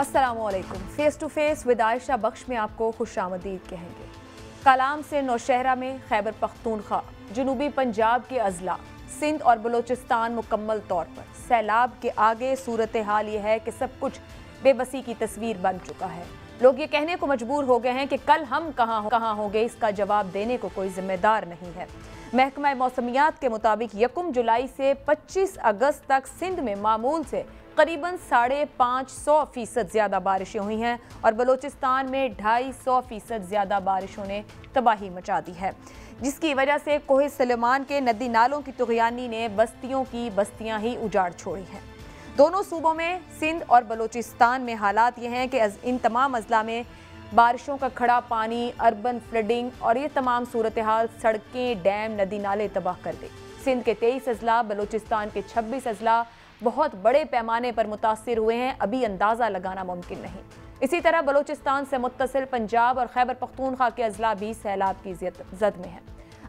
अस्सलामुअलैकुम। Face to face with Ayesha Bakhsh में आपको खुशामदीद कहेंगे। कलाम से नौशहरा में खैबर पख्तूनख्वा, जनूबी पंजाब के अजला, सिंध और बलोचिस्तान मुकम्मल तौर पर सैलाब के आगे सूरत हाल ये है कि सब कुछ बेबसी की तस्वीर बन चुका है। लोग ये कहने को मजबूर हो गए हैं कि कल हम कहाँ होंगे, इसका जवाब देने को कोई जिम्मेदार नहीं है। महकमा मौसमियात के मुताबिक 1 जुलाई से 25 अगस्त तक सिंध में मामूल से करीबन 550% ज़्यादा बारिशें हुई हैं और बलोचिस्तान में 250% ज़्यादा बारिशों ने तबाही मचा दी है, जिसकी वजह से कोहे सलेमान के नदी नालों की तुग़यानी ने बस्तियों की बस्तियां ही उजाड़ छोड़ी हैं। दोनों सूबों में सिंध और बलोचिस्तान में हालात ये हैं कि इन तमाम अजला में बारिशों का खड़ा पानी, अर्बन फ्लडिंग और ये तमाम सूरत हाल सड़कें, डैम, नदी नाले तबाह कर गई। सिंध के 23 अजला, बलोचिस्तान के 26 अजला बहुत बड़े पैमाने पर मुतासिर हुए हैं, अभी अंदाज़ा लगाना मुमकिन नहीं। इसी तरह बलोचिस्तान से मुत्तसिल पंजाब और खैबर पख्तूनख्वा के अजला भी सैलाब की जद में है।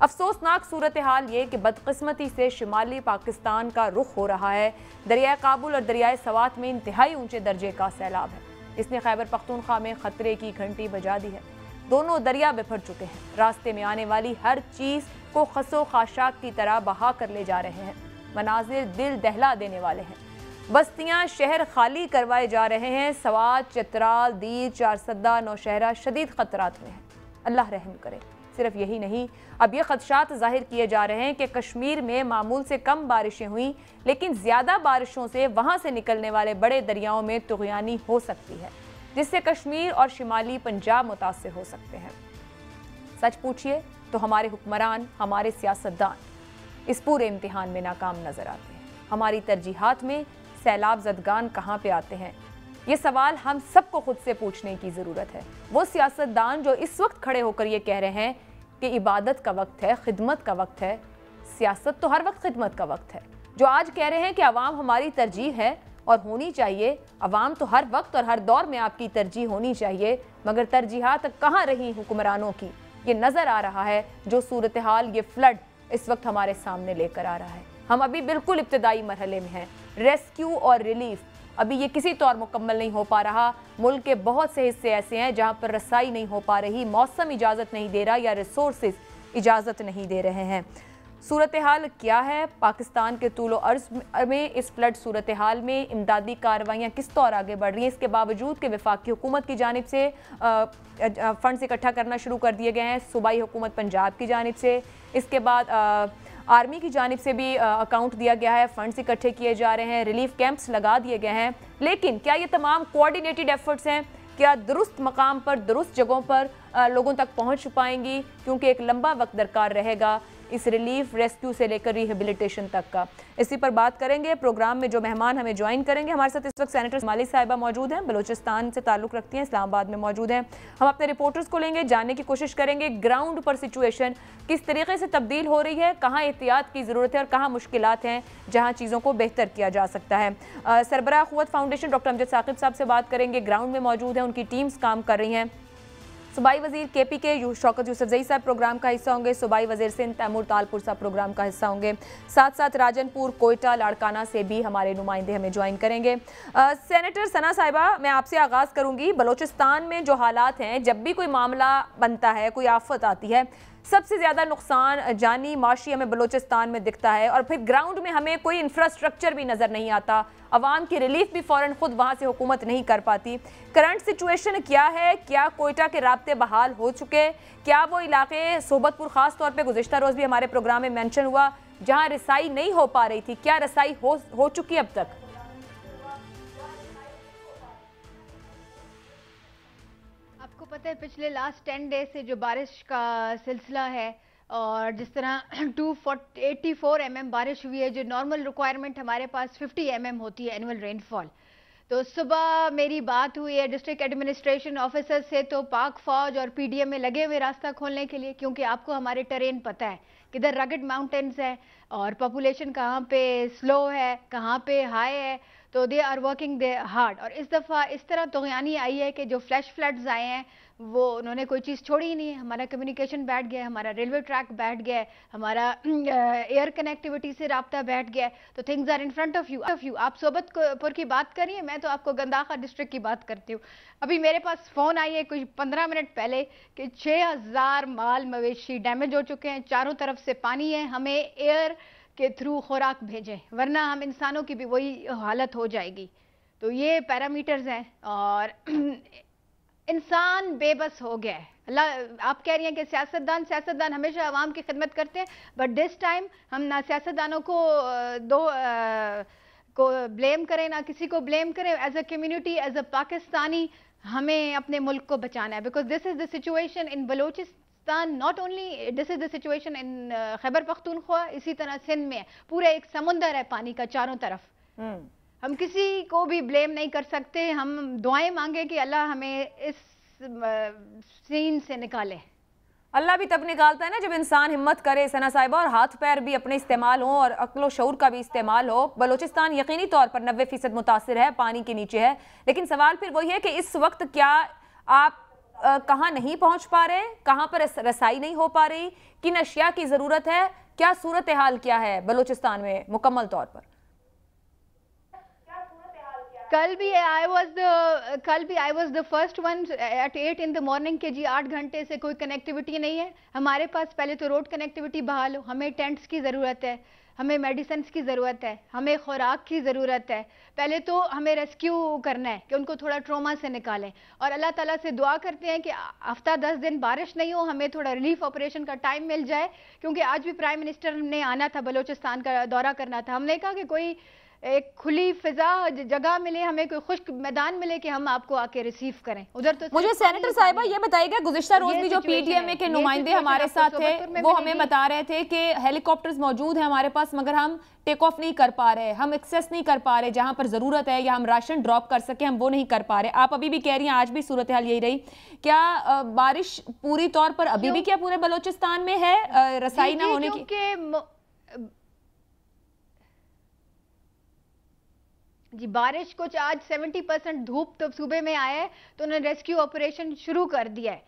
अफसोसनाक सूरत हाल ये कि बदकिस्मती से शिमाली पाकिस्तान का रुख हो रहा है। दरियाए काबुल और दरियाए सवात में इंतहाई ऊंचे दर्जे का सैलाब है, जिसने खैबर पख्तूनख्वा में खतरे की घंटी बजा दी है। दोनों दरिया बिफर चुके हैं, रास्ते में आने वाली हर चीज़ को खसो खाशाक की तरह बहा कर ले जा रहे हैं। मनाजिर दिल दहला देने वाले हैं। बस्तियां, शहर खाली करवाए जा रहे हैं। सवात, चित्राल, दीर, चारसद्दा, नौशहरा शदीद खतरात में है। अल्लाह रहम करे। सिर्फ यही नहीं, अब ये खदशात जाहिर किए जा रहे हैं कि कश्मीर में मामूल से कम बारिशें हुई, लेकिन ज़्यादा बारिशों से वहाँ से निकलने वाले बड़े दरियाओं में तुग़यानी हो सकती है, जिससे कश्मीर और शिमाली पंजाब मुतासिर हो सकते हैं। सच पूछिए तो हमारे हुक्मरान, हमारे सियासतदान इस पूरे इम्तिहान में नाकाम नजर आते हैं। हमारी तरजीहात में सैलाब ज़दगान कहाँ पे आते हैं, ये सवाल हम सबको खुद से पूछने की ज़रूरत है। वो सियासतदान जो इस वक्त खड़े होकर ये कह रहे हैं कि इबादत का वक्त है, खिदमत का वक्त है, सियासत तो हर वक्त खिदमत का वक्त है, जो आज कह रहे हैं कि अवाम हमारी तरजीह है और होनी चाहिए। अवाम तो हर वक्त और हर दौर में आपकी तरजीह होनी चाहिए, मगर तरजीहात कहाँ रही हुक्मरानों की, ये नज़र आ रहा है। जो सूरत हाल, ये फ्लड इस वक्त हमारे सामने लेकर आ रहा है। हम अभी बिल्कुल इब्तदाई मरहले में हैं। रेस्क्यू और रिलीफ अभी ये किसी तौर मुकम्मल नहीं हो पा रहा। मुल्क के बहुत से हिस्से ऐसे हैं जहां पर रसाई नहीं हो पा रही, मौसम इजाज़त नहीं दे रहा या रिसोर्सेज इजाज़त नहीं दे रहे हैं। सूरत हाल क्या है पाकिस्तान के तूलो अर्ज में? इस फ्लड सूरत हाल में इमदादी कार्रवाइयाँ किस तौर आगे बढ़ रही हैं? इसके बावजूद कि वफाकी हुकूमत की जानिब से फ़ंड्स इकट्ठा करना शुरू कर दिए गए हैं, सूबाई हुकूमत पंजाब की जानिब से, इसके बाद आर्मी की जानिब से भी अकाउंट दिया गया है, फ़ंड्स इकट्ठे किए जा रहे हैं, रिलीफ कैंप्स लगा दिए गए हैं। लेकिन क्या ये तमाम कोऑर्डिनेटेड एफर्ट्स हैं? क्या दुरुस्त मकाम पर, दुरुस्त जगहों पर लोगों तक पहुंच पाएंगी? क्योंकि एक लंबा वक्त दरकार रहेगा इस रिलीफ, रेस्क्यू से लेकर रिहेबिलिटेशन तक का। इसी पर बात करेंगे। प्रोग्राम में जो मेहमान हमें ज्वाइन करेंगे, हमारे साथ इस वक्त सेनेटर माली साहिबा मौजूद हैं, बलोचिस्तान से ताल्लुक़ रखती हैं, इस्लामाबाद में मौजूद हैं। हम अपने रिपोर्टर्स को लेंगे, जानने की कोशिश करेंगे ग्राउंड पर सिचुएशन किस तरीके से तब्दील हो रही है, कहाँ एहतियात की ज़रूरत है और कहाँ मुश्किलात हैं जहाँ चीज़ों को बेहतर किया जा सकता है। सरबराह क़ुव्वत फाउंडेशन डॉक्टर अमजद साकिब साहब से बात करेंगे, ग्राउंड में मौजूद हैं, उनकी टीम्स काम कर रही हैं। सूबाई वजीर KP के शौकत यूसुफजई साहब प्रोग्राम का हिस्सा होंगे। सूबाई वजीर सिंध तैमूर तालपुर साहब प्रोग्राम का हिस्सा होंगे। साथ साथ राजनपुर, कोयटा, लाड़काना से भी हमारे नुमाइंदे हमें ज्वाइन करेंगे। सेनेटर सना साहिबा, मैं आपसे आगाज़ करूंगी। बलोचिस्तान में जो हालात हैं, जब भी कोई मामला बनता है, कोई आफत आती है, सबसे ज़्यादा नुकसान जानी माशी हमें बलोचिस्तान में दिखता है और फिर ग्राउंड में हमें कोई इंफ्रास्ट्रक्चर भी नज़र नहीं आता। अवाम की रिलीफ भी फ़ौरन खुद वहाँ से हुकूमत नहीं कर पाती। करंट सिचुएशन क्या है? क्या कोयटा के राब्ते बहाल हो चुके? क्या वो इलाके, सोबतपुर ख़ास तौर पे गुज़िश्ता रोज़ भी हमारे प्रोग्राम में मेंशन हुआ, जहाँ रसाई नहीं हो पा रही थी, क्या रसाई हो चुकी अब तक? आपको पता है पिछले लास्ट 10 डेज से जो बारिश का सिलसिला है और जिस तरह 284 mm बारिश हुई है, जो नॉर्मल रिक्वायरमेंट हमारे पास 50 mm होती है एनुअल रेनफॉल। तो सुबह मेरी बात हुई है डिस्ट्रिक्ट एडमिनिस्ट्रेशन ऑफिसर से, तो पाक फौज और PDM में लगे हुए रास्ता खोलने के लिए, क्योंकि आपको हमारे टेरेन पता है किधर रगड माउंटेन्स है और पॉपुलेशन कहाँ पे स्लो है, कहाँ पे हाई है। तो they are working they hard. और इस दफ़ा इस तरह तोग़यानी आई है कि जो फ्लैश फ्लड्स आए हैं वो उन्होंने कोई चीज़ छोड़ी ही नहीं है। हमारा कम्युनिकेशन बैठ गया है, हमारा रेलवे ट्रैक बैठ गया है, हमारा एयर कनेक्टिविटी से राब्ता बैठ गया है। तो things are in front of you. आप सोबतपुर की बात करिए, मैं तो आपको गंदाखा डिस्ट्रिक्ट की बात करती हूँ। अभी मेरे पास फ़ोन आई है कुछ 15 मिनट पहले कि 6000 माल मवेशी डैमेज हो चुके हैं, चारों तरफ से पानी है, हमें एयर के थ्रू खुराक भेजें वरना हम इंसानों की भी वही हालत हो जाएगी। तो ये पैरामीटर्स हैं और इंसान बेबस हो गया है। अल्लाह, आप कह रही हैं कि सियासतदान हमेशा आवाम की खिदमत करते हैं, बट दिस टाइम हम ना सियासतदानों को ब्लेम करें ना किसी को ब्लेम करें। As a community, as a Pakistani, हमें अपने मुल्क को बचाना है, because this is the situation in Balochistan, not only this is the situation in Khyber Pakhtunkhwa, इसी तरह सिंध में पूरा एक समुंदर है पानी का चारों तरफ। हम किसी को भी ब्लेम नहीं कर सकते। हम दुआएं मांगे कि अल्लाह हमें इस सीन से निकाले। अल्लाह भी तब निकालता है ना जब इंसान हिम्मत करे सना साहिबा, और हाथ पैर भी अपने इस्तेमाल हो और अक्ल शऊर का भी इस्तेमाल हो। बलोचिस्तान यकीनी तौर पर 90% मुतासिर है, पानी के नीचे है, लेकिन सवाल फिर वही है कि इस वक्त क्या आप कहाँ नहीं पहुंच पा रहे, कहाँ पर रसाई नहीं हो पा रही, किन अशिया की ज़रूरत है, क्या सूरत हाल क्या है बलोचिस्तान में मुकम्मल तौर पर? कल भी I was the first one at 8 in the morning के जी 8 घंटे से कोई कनेक्टिविटी नहीं है हमारे पास। पहले तो रोड कनेक्टिविटी बहाल हो, हमें टेंट्स की ज़रूरत है, हमें मेडिसिन की ज़रूरत है, हमें खुराक की ज़रूरत है। पहले तो हमें रेस्क्यू करना है कि उनको थोड़ा ट्रोमा से निकालें, और अल्लाह ताला से दुआ करते हैं कि हफ्ता 10 दिन बारिश नहीं हो, हमें थोड़ा रिलीफ ऑपरेशन का टाइम मिल जाए। क्योंकि आज भी प्राइम मिनिस्टर ने आना था, बलोचिस्तान का दौरा करना था। हमने कहा कि कोई एक खुली फिजा जगह मिले, हमें कोई खुश्क मैदान मिले कि हम आपको आके रिसीव करें। उधर तो मुझे सेनेटर साहिबा ये बताइएगा, गुज़िश्ता रोज भी जो पीटीएमए के नुमाइंदे हमारे साथ थे वो हमें बता रहे थे कि हेलीकॉप्टर्स मौजूद हैं हमारे पास, मगर हम टेक ऑफ नहीं कर पा रहे, हम एक्सेस नहीं कर पा रहे, जहां पर जरूरत है या हम राशन ड्रॉप कर सके हम वो नहीं कर पा रहे। आप अभी भी कह रही हैं, आज भी सूरत हाल यही रही। क्या बारिश पूरी तौर पर अभी भी क्या पूरे बलोचिस्तान में है रसाई ना होने की? जी, बारिश कुछ आज 70% धूप तो सुबह में आया है, तो उन्होंने रेस्क्यू ऑपरेशन शुरू कर दिया है।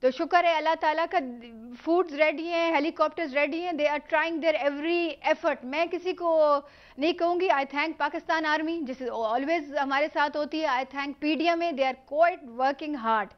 तो शुक्र है अल्लाह ताला का, फूड्स रेडी हैं, हेलीकॉप्टर्स रेडी हैं, they are trying their every effort. मैं किसी को नहीं कहूँगी, आई थैंक पाकिस्तान आर्मी जिस ऑलवेज हमारे साथ होती है, I thank PDMA, they are quite working hard.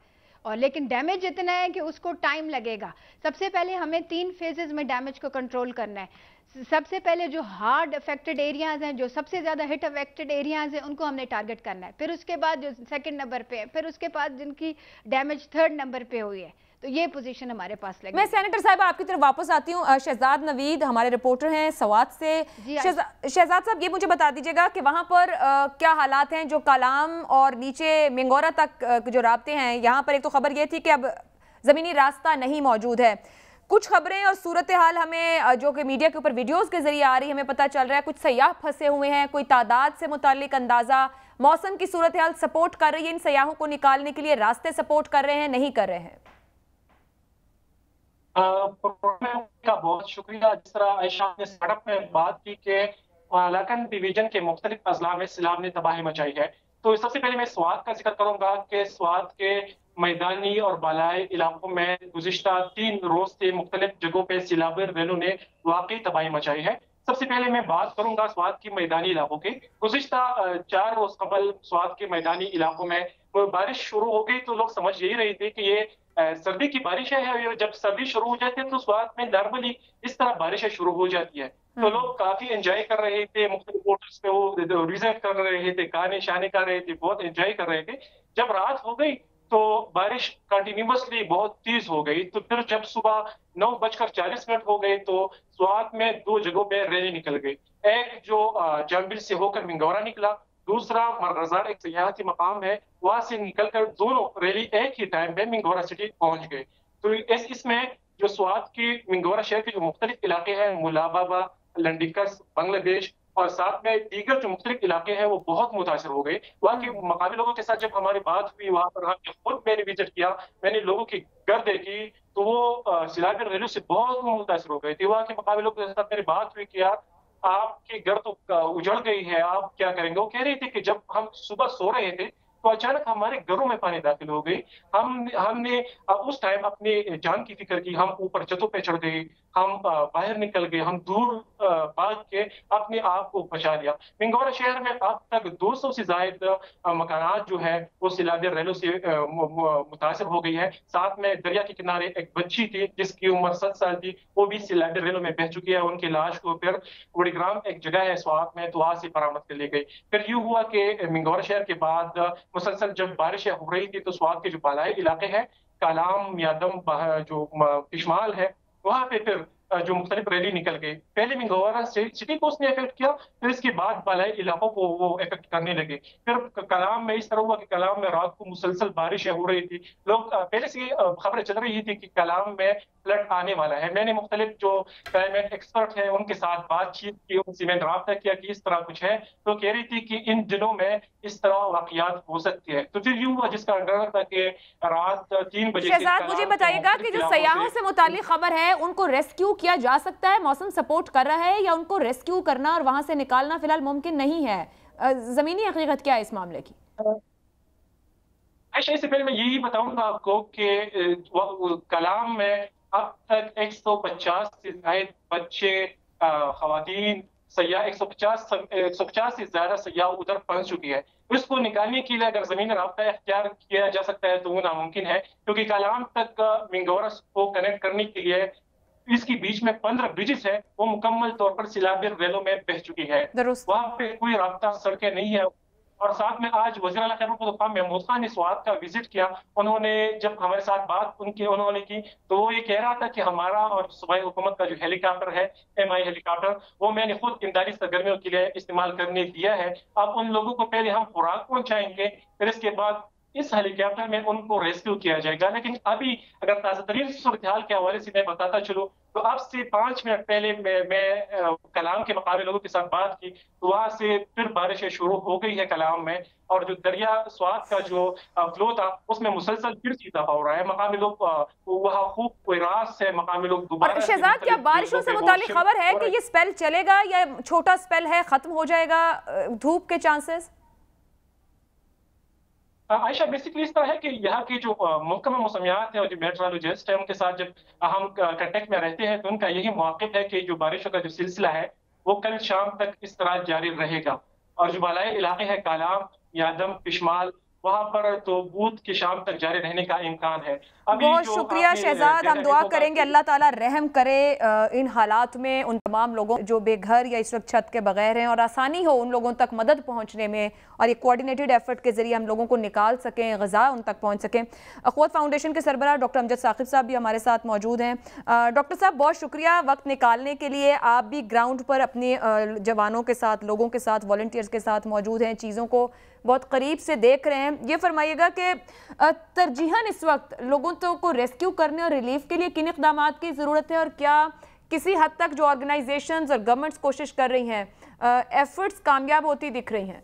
और लेकिन डैमेज इतना है कि उसको टाइम लगेगा। सबसे पहले हमें 3 फेजेस में डैमेज को कंट्रोल करना है। सबसे पहले जो हार्ड अफेक्टेड एरियाज हैं, जो सबसे ज्यादा हिट अफेक्टेड एरियाज हैं, उनको हमने टारगेट करना है। फिर उसके बाद जो सेकंड नंबर पे है, फिर उसके बाद जिनकी डैमेज थर्ड नंबर पे हुई है। तो ये पोजीशन हमारे पास लगी। मैं सेनेटर साहिबा आपकी तरफ वापस आती हूँ। शहजाद नवीद हमारे रिपोर्टर हैं सवात से। शहजाद साहब, ये मुझे बता दीजिएगा कि वहाँ पर क्या हालात हैं, जो कालाम और नीचे मिंगोरा तक जो रास्ते हैं, यहाँ पर एक तो खबर ये थी कि अब ज़मीनी रास्ता नहीं मौजूद है। कुछ खबरें और सूरत हाल हमें जो कि मीडिया के ऊपर वीडियोस के जरिए आ रही है, हमें पता चल रहा है कुछ सयाह फंसे हुए हैं, कोई तादाद से मुतालिक अंदाजा, मौसम की सूरत हाल सपोर्ट कर रही है इन सयाहों को निकालने के लिए, रास्ते सपोर्ट कर रहे हैं, नहीं कर रहे हैं? का बहुत शुक्रिया। जिस तरह आयशा ने स्टार्टअप में बात की कि लाकन डिवीजन के मुख्तलिफ अजला में सैलाब ने तबाही मचाई है, तो सबसे पहले मैं स्वात का जिक्र करूंगा कि स्वात के मैदानी और बालाई इलाकों में गुज़िश्ता 3 रोज से मुख्तलिफ जगहों पर सैलाबी रेलों ने वाकई तबाही मचाई है। सबसे पहले मैं बात करूंगा स्वात के मैदानी इलाकों की। गुज़िश्ता 4 रोज कबल स्वात के मैदानी इलाकों में बारिश शुरू हो गई, तो लोग समझ यही रहे थे कि ये सर्दी की बारिशें हैं। जब सर्दी शुरू हो जाती है तो स्वात में नॉर्मली इस तरह बारिशें शुरू हो जाती है, तो लोग काफी एंजॉय कर रहे थे, मुख्तलिफ होटल्स पे वो विजिट कर रहे थे, गाने शाने कर रहे थे, बहुत एंजॉय कर रहे थे। जब रात हो गई तो बारिश कंटिन्यूसली बहुत तेज हो गई। तो फिर जब सुबह 9:40 हो गए तो स्वात में 2 जगहों पे रैली निकल गई। एक जो जाम्बिल से होकर मिंगौरा निकला, दूसरा मरगजार एक सियाहती मकाम है, वहां से निकलकर दोनों रैली एक ही टाइम में मिंगौरा सिटी पहुंच गए। तो इसमें जो स्वात की मिंगौरा शहर के जो मुख्तलिफ इलाके हैं, मुलाबाबा, लंडिकस, बांग्लादेश और साथ में दीगर जो मुख्तलिफ इलाके हैं, वो बहुत मुतासर हो गए। वहाँ के मकामी लोगों के साथ जब हमारी बात हुई, वहाँ पर खुद मैंने विजिट किया, मैंने लोगों की घर देखी, तो वो सैलाबी रैली से बहुत मुतासर हो गए थे। वहाँ के मकामी लोगों के साथ मेरी बात हुई कि यार आपके घर तो उजड़ गई है, आप क्या करेंगे? वो कह रही थी कि जब हम सुबह सो रहे थे तो अचानक हमारे घरों में पानी दाखिल हो गई। हमने उस टाइम अपनी जान की फिक्र की, हम ऊपर छतों पे चढ़ गए, हम बाहर निकल गए, हम दूर भाग के अपने आप को बचा लिया। पिंगौरा शहर में अब तक 200 से ज्यादा मकानात जो है वो सैलाबी रेलों से मुतासर हो गई है। साथ में दरिया के किनारे एक बच्ची थी जिसकी उम्र 7 साल थी, वो भी सैलाबी रेलों में बह चुकी है। उनकी लाश को फिर उड़ीग्राम एक जगह है स्वात में, तो वहां से बरामद कर ली गई। फिर यूं हुआ कि मिंगौर शहर के बाद मुसलसल जब बारिशें हो रही थी तो स्वात के जो बालाई इलाके हैं, कालाम, यादम, जो पिशमाल है, वहां पे फिर जो मुख्तलिफ रैली निकल गई। पहले मिंगोरा सिटी को उसने इफेक्ट किया, फिर इसके बाद बालाई इलाकों को वो इफेक्ट करने लगे। फिर कलाम में इस तरह हुआ कि कलाम में रात को मुसलसल बारिशें हो रही थी। लोग पहले से खबरें चल रही थी कि कलाम में फ्लड आने वाला है। मैंने मुख्तलिफ जो क्लाइमेट एक्सपर्ट हैं उनके साथ बातचीत की, उनसे मैंने रब्ता किया कि इस तरह कुछ है, तो कह रही थी कि इन दिनों में इस तरह वाकयात हो सकती है। तो फिर यूं हुआ जिसका डर था कि रात 3 बजे शहजाद, मुझे बताइएगा कि जो सयाहों से मुतालिक खबर है उनको रेस्क्यू किया जा सकता है, मौसम सपोर्ट कर रहा है, या उनको रेस्क्यू करना और वहां से निकालना फिलहाल मुमकिन नहीं है? जमीनी हकीकत क्या है इस मामले की? अच्छा, इससे पहले मैं यही बताऊंगा आपको कि कलाम में अब तक 150 से ज्यादा बच्चे, खवातीन, सयाह, 150 से ज्यादा सयाह उधर पहुंच चुकी है। इसको निकालने के लिए अगर जमीन राब्ता इख्तियार किया जा सकता है तो वो नामुमकिन है, क्योंकि कलाम तक मिंगोरस को कनेक्ट करने के लिए इसके बीच में 15 ब्रिजेस है, वो मुकम्मल तौर पर सैलाबी रेलों में बह चुकी है। वहां पे कोई राब्ता सड़कें नहीं है। और साथ में आज वज़ीर आला खैबर पख्तूनख्वा महमूद खान ने स्वात का विजिट किया। उन्होंने जब हमारे साथ बात उन्होंने की तो वो ये कह रहा था कि हमारा और सूबाई हुकूमत का जो हेलीकॉप्टर है, MI हेलीकॉप्टर, वो मैंने खुद इमदादी सरगर्मियों के लिए इस्तेमाल करने दिया है। अब उन लोगों को पहले हम खुराक पहुंचाएंगे, फिर इसके बाद इस हेलीकॉप्टर में उनको रेस्क्यू किया जाएगा। लेकिन अभी अगर ताज़ा तरीन सूरत हाल के हवाले से मैं बताता चलूँ तो अब से 5 मिनट पहले मैं कलाम के मकामी लोगों के साथ बात की, तो वहां से फिर बारिशें शुरू हो गई है कलाम में, और जो दरिया स्वात का जो फ्लो था उसमें मुसलसल फिर से इजाफा हो रहा है। मकामी लोग वहाँ खूब कोई रास है, मकामी लोग दोबारा। और शहजाद, क्या बारिशों से मुतालिक खबर है कि ये स्पेल चलेगा या छोटा स्पेल है, खत्म हो जाएगा, धूप के चांसेस? आयशा, बेसिकली इस तरह है कि यहाँ की जो महकमा मौसमियात है और जो मेट्रोलॉजिस्ट है उनके साथ जब हम कांटेक्ट में रहते हैं तो उनका यही मौक़िफ़ है कि जो बारिशों का जो सिलसिला है वो कल शाम तक इस तरह जारी रहेगा। और जो बालाई इलाके हैं, कालाम, यादम, पिशमाल, वहां पर तो बूथ की शाम तक जारी रहने का इम्कान है। बहुत शुक्रिया शहजाद, हम दुआ करेंगे अल्लाह ताला रहम करे इन हालात में उन तमाम लोगों जो बेघर या इस वक्त छत के बगैर हैं, और आसानी हो उन लोगों तक मदद पहुंचने में, और ये कोऑर्डिनेटेड एफर्ट के जरिए हम लोगों को निकाल सकें, ग़िज़ा उन तक पहुंच सकें। अख़वत फाउंडेशन के सरबराह डॉक्टर अमजद साकिब साहब भी हमारे साथ मौजूद हैं। डॉक्टर साहब, बहुत शुक्रिया वक्त निकालने के लिए। आप भी ग्राउंड पर अपने जवानों के साथ, लोगों के साथ, वॉलंटियर्स के साथ मौजूद हैं, चीज़ों को बहुत करीब से देख रहे हैं। ये फरमाइएगा कि तरजीहन इस वक्त लोगों को रेस्क्यू करने और रिलीफ के लिए किन इक़दामात की ज़रूरत है, और क्या किसी हद तक जो ऑर्गेनाइजेशंस और गवर्नमेंट्स कोशिश कर रही हैं, एफर्ट्स कामयाब होती दिख रही हैं?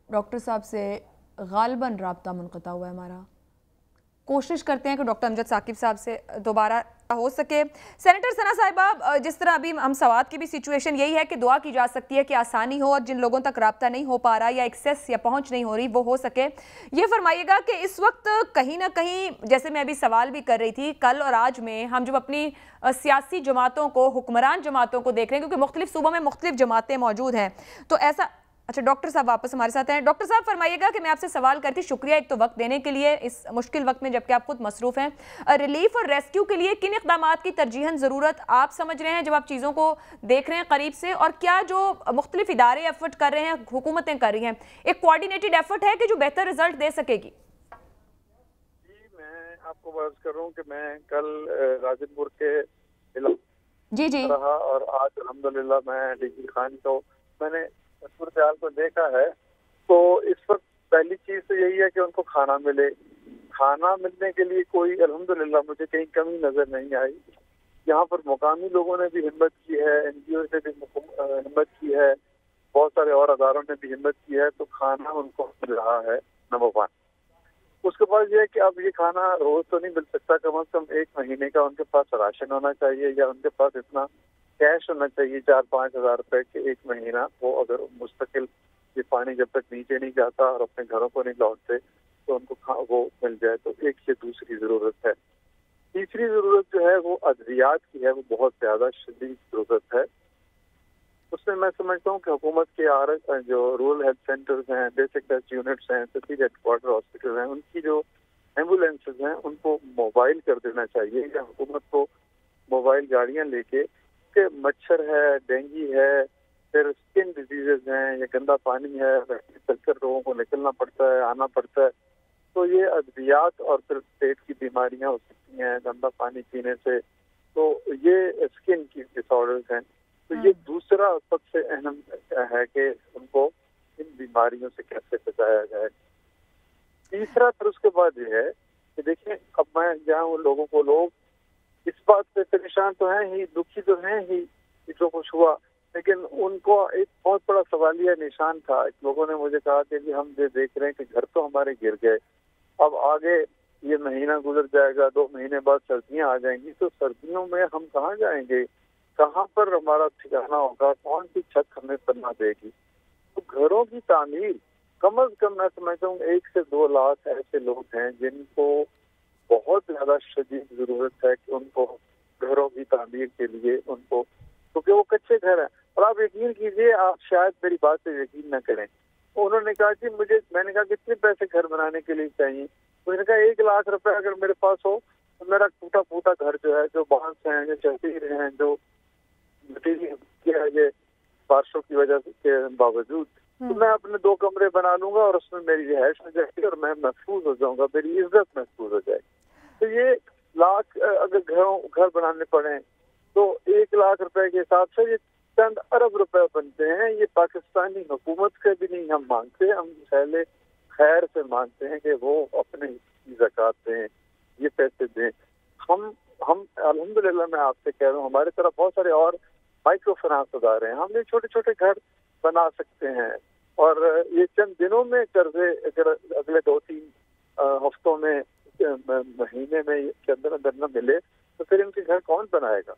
डॉक्टर साहब से गालिबन राब्ता मुनक़ता हुआ है हमारा। कोशिश करते हैं कि डॉक्टर अमजद साकिब साहब से दोबारा हो सके। सेनेटर सना साहिबा, जिस तरह अभी हम सवात की भी सिचुएशन यही है कि दुआ की जा सकती है कि आसानी हो और जिन लोगों तक राब्ता नहीं हो पा रहा या एक्सेस या पहुंच नहीं हो रही वो हो सके। ये फरमाइएगा कि इस वक्त कहीं ना कहीं, जैसे मैं अभी सवाल भी कर रही थी, कल और आज में हम जब अपनी सियासी जमातों को, हुक्मरान जमातों को देख रहे हैं, क्योंकि मुख्तलिफ सूबों में मुख्तलिफ जमातें मौजूद हैं, तो ऐसा। अच्छा, डॉक्टर साहब वापस हमारे साथ हैं। डॉक्टर साहब, फरमाइएगा कि मैं आपसे सवाल करती, शुक्रिया एक तो वक्त देने के लिए इस मुश्किल वक्त में जबकि आप खुद मसरूफ हैं, रिलीफ और रेस्क्यू के लिए किन इक़दामात की तरजीहन ज़रूरत आप समझ रहे हैं जब आप चीज़ों को देख रहे हैं करीब से, और क्या जो मुख्तलिफ इदारे एफर्ट कर रहे हैं, हुकूमतें कर रही हैं, एक कोऑर्डिनेटेड एफर्ट है कि जो बेहतर रिजल्ट दे सकेगी? जी, मैं आपको बात कर रहा हूँ कि मैं कल राजनपुर के जी रहा और आज अल्हम्दुलिल्लाह मैं डीजी खान को मैंने सूरत हाल को देखा है। तो इस वक्त पहली चीज तो यही है कि उनको खाना मिले। खाना मिलने के लिए कोई अल्हम्दुलिल्लाह मुझे कहीं कमी नजर नहीं आई। यहाँ पर मुकामी लोगों ने भी हिम्मत की है, NGO ने भी हिम्मत की है, बहुत सारे और अदारों ने भी हिम्मत की है, तो खाना उनको मिल रहा है, नंबर 1। उसके बाद ये है कि अब ये खाना रोज तो नहीं मिल सकता, कम से कम 1 महीने का उनके पास राशन होना चाहिए, या उनके पास इतना कैश होना चाहिए 4-5 हज़ार रुपए के 1 महीना। वो अगर मुस्तकिल ये पानी जब तक नीचे नहीं जाता और अपने घरों को नहीं लौटते तो उनको वो मिल जाए। तो एक ये दूसरी जरूरत है। तीसरी जरूरत जो है वो अद्वियात की है, वो बहुत ज्यादा शदीद जरूरत है। उसमें मैं समझता हूँ कि हुकूमत के जो रूरल हेल्थ सेंटर्स हैं, बेसिक हेल्थ यूनिट्स हैं, तहसील हेडक्वार्टर हॉस्पिटल हैं, उनकी जो एम्बुलेंसेज हैं उनको मोबाइल कर देना चाहिए, या हुकूमत को मोबाइल गाड़ियाँ लेके कि मच्छर है, डेंगू है, फिर स्किन डिजीजेज हैं, या गंदा पानी है, चलकर लोगों को निकलना पड़ता है, आना पड़ता है, तो ये अद्वियात और फिर पेट की बीमारियां हो सकती हैं गंदा पानी पीने से। तो ये स्किन की डिसऑर्डर्स हैं। तो ये दूसरा सबसे अहम है कि उनको इन बीमारियों से कैसे बचाया जाए। तीसरा फिर उसके बाद ये है कि देखिए, अब मैं जहाँ लोगों को, लोग इस बात से परेशान तो हैं ही, दुखी तो हैं ही जो कुछ हुआ, लेकिन उनको एक बहुत बड़ा सवालिया निशान था। लोगों ने मुझे कहा कि हम ये देख रहे हैं कि घर तो हमारे गिर गए, अब आगे ये महीना गुजर जाएगा, 2 महीने बाद सर्दियां आ जाएंगी, तो सर्दियों में हम कहाँ जाएंगे, कहाँ पर हमारा ठिकाना होगा, कौन सी छत हमें बना देगी। तो घरों की तामीर कम अज कम मैं समझता हूँ 1 से 2 लाख ऐसे लोग हैं जिनको बहुत ज्यादा शदीद जरूरत है कि उनको घरों की तामीर के लिए उनको, क्योंकि वो कच्चे घर हैं। और आप यकीन कीजिए, आप शायद मेरी बात से यकीन न करें, उन्होंने कहा कि मैंने कहा कितने पैसे घर बनाने के लिए चाहिए। उन्होंने कहा 1 लाख रुपए अगर मेरे पास हो तो मेरा टूटा फूटा घर जो है, जो बांस हैं, जो चौकीर हैं, जो मटीरियल ये बारिशों की वजह के बावजूद, तो मैं अपने 2 कमरे बना लूंगा और उसमें मेरी रिहाइश हो जाएगी और मैं महफूज हो जाऊंगा, मेरी इज्जत महफूज हो जाएगी। तो ये लाख अगर घर बनाने पड़े तो 1 लाख रुपए के हिसाब से ये चंद अरब रुपए बनते हैं। ये पाकिस्तानी हुकूमत के भी नहीं हम मांगते, हम पहले खैर से मांगते हैं कि वो अपने ज़कात दें, ये पैसे दें। हम अल्हम्दुलिल्लाह मैं आपसे कह रहा हूँ, हमारे तरफ बहुत सारे और माइक्रो फाइनेंस अदारे हैं, हम ये छोटे छोटे घर बना सकते हैं और ये चंद दिनों में कर्जे अगर अगले 2-3 हफ्तों में, महीने में के अंदर न मिले तो फिर इनके घर कौन बनाएगा।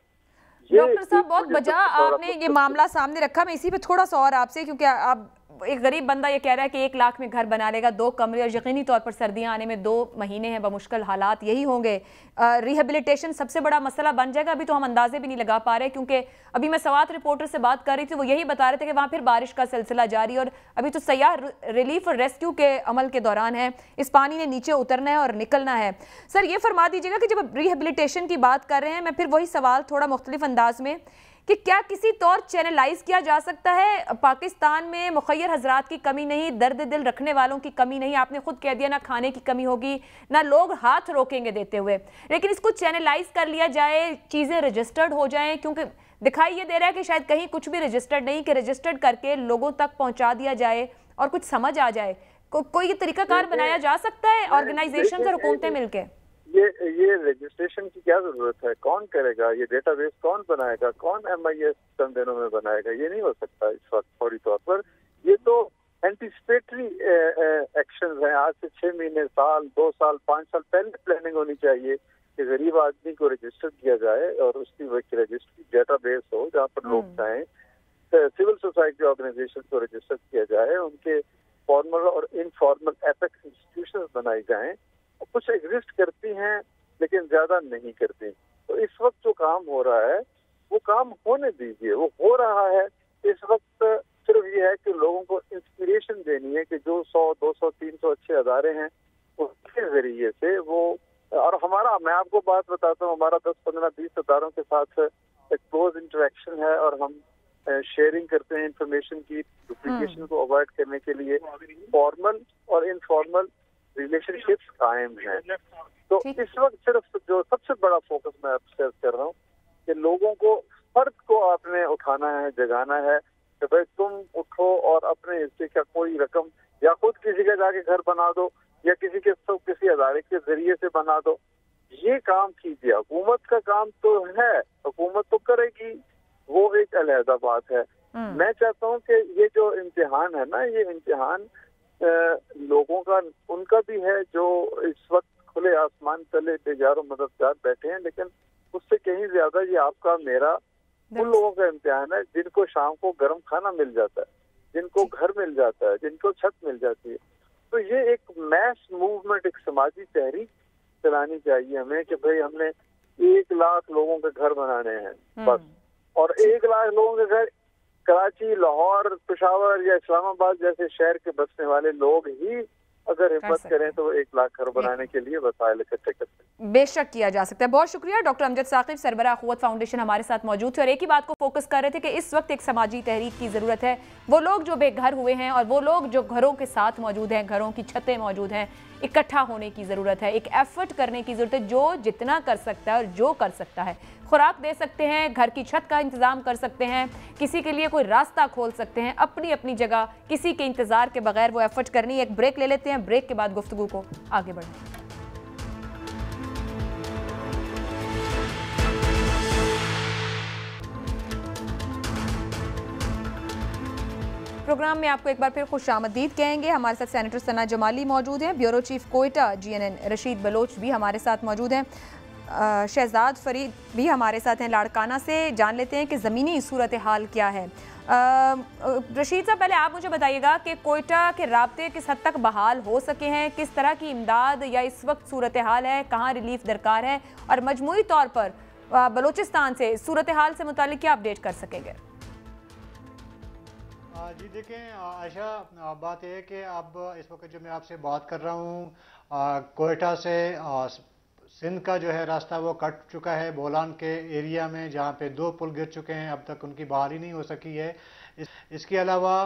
डॉक्टर साहब, बहुत बजा आपने ये मामला सामने रखा। मैं इसी पे थोड़ा सा और आपसे, क्योंकि आप एक गरीब बंदा ये कह रहा है कि 1 लाख में घर बना लेगा, 2 कमरे, और यकीनी तौर पर सर्दियां आने में 2 महीने हैं, बमुश्किल हालात यही होंगे। रिहेबिलिटेशन सबसे बड़ा मसला बन जाएगा। अभी तो हम अंदाजे भी नहीं लगा पा रहे, क्योंकि अभी मैं सवात रिपोर्टर से बात कर रही थी, वो यही बता रहे थे कि वहाँ फिर बारिश का सिलसिला जारी, और अभी तो सयाह रिलीफ और रेस्क्यू के अमल के दौरान है। इस पानी ने नीचे उतरना है और निकलना है। सर, ये फरमा दीजिएगा कि जब रिहेबिलिटेशन की बात कर रहे हैं, मैं फिर वही सवाल थोड़ा मुख्तलिफ अंदाज में, कि क्या किसी तौर चैनलाइज किया जा सकता है? पाकिस्तान में मुखय्यर हजरात की कमी नहीं, दर्द दिल रखने वालों की कमी नहीं, आपने खुद कह दिया, ना खाने की कमी होगी, ना लोग हाथ रोकेंगे देते हुए, लेकिन इसको चैनलाइज कर लिया जाए, चीज़ें रजिस्टर्ड हो जाएं, क्योंकि दिखाई ये दे रहा है कि शायद कहीं कुछ भी रजिस्टर्ड नहीं, कि रजिस्टर्ड करके लोगों तक पहुँचा दिया जाए और कुछ समझ आ जाए। कोई तरीकाकार बनाया जा सकता है ऑर्गेनाइजेशन और हुकूमतें मिलकर? ये रजिस्ट्रेशन की क्या जरूरत है? कौन करेगा? ये डेटाबेस कौन बनाएगा? कौन MIS चंद दिनों में बनाएगा? ये नहीं हो सकता इस वक्त फौरी तौर पर। ये तो एंटिसिपेटरी एक्शन है। आज से 6 महीने, साल, 2 साल, 5 साल पहले प्लानिंग होनी चाहिए कि गरीब आदमी को रजिस्टर किया जाए और उसकी रजिस्ट्री डेटाबेस हो जहाँ पर लोग चाहें। सिविल सोसाइटी ऑर्गेनाइजेशन को रजिस्टर किया जाए, उनके फॉर्मल और इनफॉर्मल एपेक्स इंस्टीट्यूशन बनाई जाएं। कुछ एग्जिस्ट करती हैं लेकिन ज्यादा नहीं करती। तो इस वक्त जो काम हो रहा है वो काम होने दीजिए, वो हो रहा है। इस वक्त सिर्फ ये है कि लोगों को इंस्पिरेशन देनी है कि जो 100, 200, 300 अच्छे अदारे हैं उसके जरिए से वो, और हमारा, मैं आपको बात बताता हूँ, हमारा 10, 15, 20 अदारों के साथ एक क्लोज इंटरेक्शन है और हम शेयरिंग करते हैं इंफॉर्मेशन की। डुप्लीकेशन को अवॉइड करने के लिए फॉर्मल और इनफॉर्मल रिलेशनशिप्स कायम हैं। तो इस वक्त सिर्फ जो सबसे बड़ा फोकस मैं अब कर रहा हूँ कि लोगों को, फर्द को आपने उठाना है, जगाना है कि भाई तुम उठो और अपने हिस्से का कोई रकम या खुद किसी का जाके घर बना दो या किसी अदारे के जरिए से बना दो। ये काम कीजिए। हुकूमत का काम तो है, हुकूमत तो करेगी, वो एक अलहदा बात है। मैं चाहता हूँ कि ये जो इम्तिहान है ना, ये इम्तिहान लोगों का उनका भी है जो इस वक्त खुले आसमान तले बेजारों मददगार बैठे हैं, लेकिन उससे कहीं ज्यादा ये आपका मेरा उन लोगों का इम्तिहान है जिनको शाम को गर्म खाना मिल जाता है, जिनको घर मिल जाता है, जिनको छत मिल जाती है। तो ये एक मैस मूवमेंट, एक समाजी तहरीक चलानी चाहिए हमें कि भाई हमने 1 लाख लोगों के घर बनाने हैं बस, और 1 लाख लोगों के घर कराची, लाहौर, पेशावर या इस्लामाबाद जैसे शहर के बसने वाले लोग ही अगर हिम्मत करें तो 1 लाख घर बनाने के लिए वसाइल इकट्ठे करते हैं। बेशक किया जा सकता है। बहुत शुक्रिया डॉक्टर अमजद साकिब, सरबराह अखुवत फाउंडेशन हमारे साथ मौजूद थे और एक ही बात को फोकस कर रहे थे कि इस वक्त एक समाजी तहरीक की ज़रूरत है। वो लोग जो बेघर हुए हैं और वो लोग जो घरों के साथ मौजूद हैं, घरों की छतें मौजूद हैं, इकट्ठा होने की ज़रूरत है, एक एफर्ट करने की ज़रूरत है। जो जितना कर सकता है और जो कर सकता है, खुराक दे सकते हैं, घर की छत का इंतज़ाम कर सकते हैं, किसी के लिए कोई रास्ता खोल सकते हैं, अपनी अपनी जगह किसी के इंतज़ार के बगैर वो एफर्ट करनी। एक ब्रेक ले लेते हैं, ब्रेक के बाद गुफ्तगू को आगे बढ़ें। प्रोग्राम में आपको एक बार फिर खुशामदीद कहेंगे। हमारे साथ सेनेटर सना जमाली मौजूद हैं, bureau chief Quetta GNN Rashid Baloch भी हमारे साथ मौजूद हैं, शहजाद फरीद भी हमारे साथ हैं लाड़काना से। जान लेते हैं कि ज़मीनी सूरत हाल क्या है। रशीद साहब, पहले आप मुझे बताइएगा कि कोयटा के राब्ते किस हद तक बहाल हो सके हैं, किस तरह की इमदाद या इस वक्त सूरत हाल है, कहाँ रिलीफ दरकार है, और मजमूई तौर पर बलूचिस्तान से सूरत हाल से मुतालिक क्या अपडेट कर सकेंगे? जी देखें आयशा, बात यह है कि अब इस वक्त जो मैं आपसे बात कर रहा हूँ, कोयटा से सिंध का जो है रास्ता वो कट चुका है बोलान के एरिया में, जहाँ पे 2 पुल गिर चुके हैं, अब तक उनकी बहाली नहीं हो सकी है। इसके अलावा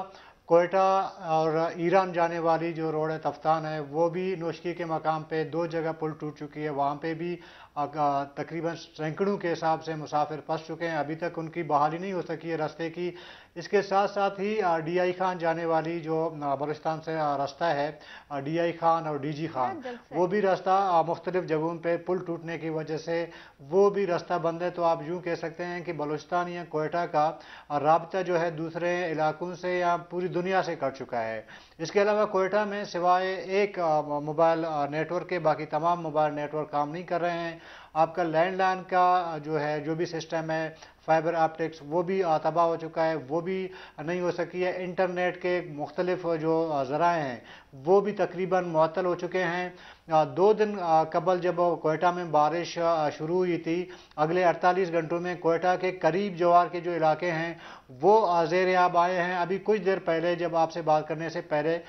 कोयटा और ईरान जाने वाली जो रोड है तफ्तान है, वो भी नोशकी के मकाम पे 2 जगह पुल टूट चुकी है, वहाँ पे भी तकरीबन सैकड़ों के हिसाब से मुसाफिर फंस चुके हैं, अभी तक उनकी बहाली नहीं हो सकी है रास्ते की। इसके साथ साथ ही DI खान जाने वाली जो बलूचिस्तान से रास्ता है, DI खान और DG खान, वो भी रास्ता मुख्तलिफ जगहों पे पुल टूटने की वजह से वो भी रास्ता बंद है। तो आप यूँ कह सकते हैं कि बलूचिस्तान या कोयटा का राब्ता जो है दूसरे इलाकों से या पूरी दुनिया से कट चुका है। इसके अलावा कोयटा में सिवाय एक मोबाइल नेटवर्क के बाकी तमाम मोबाइल नेटवर्क काम नहीं कर रहे हैं। आपका लैंडलाइन का जो भी सिस्टम है, फाइबर ऑप्टिक्स, वो भी तबाह हो चुका है, वो भी नहीं हो सकी है। इंटरनेट के मुख्तलिफ जो ज़राए हैं वो भी तकरीबन मुअत्तल हो चुके हैं। 2 दिन कबल जब कोयटा में बारिश शुरू हुई थी, अगले 48 घंटों में कोयटा के करीब जवार के जो इलाके हैं वो ज़ेर आब आए हैं। अभी कुछ देर पहले जब आपसे बात करने से पहले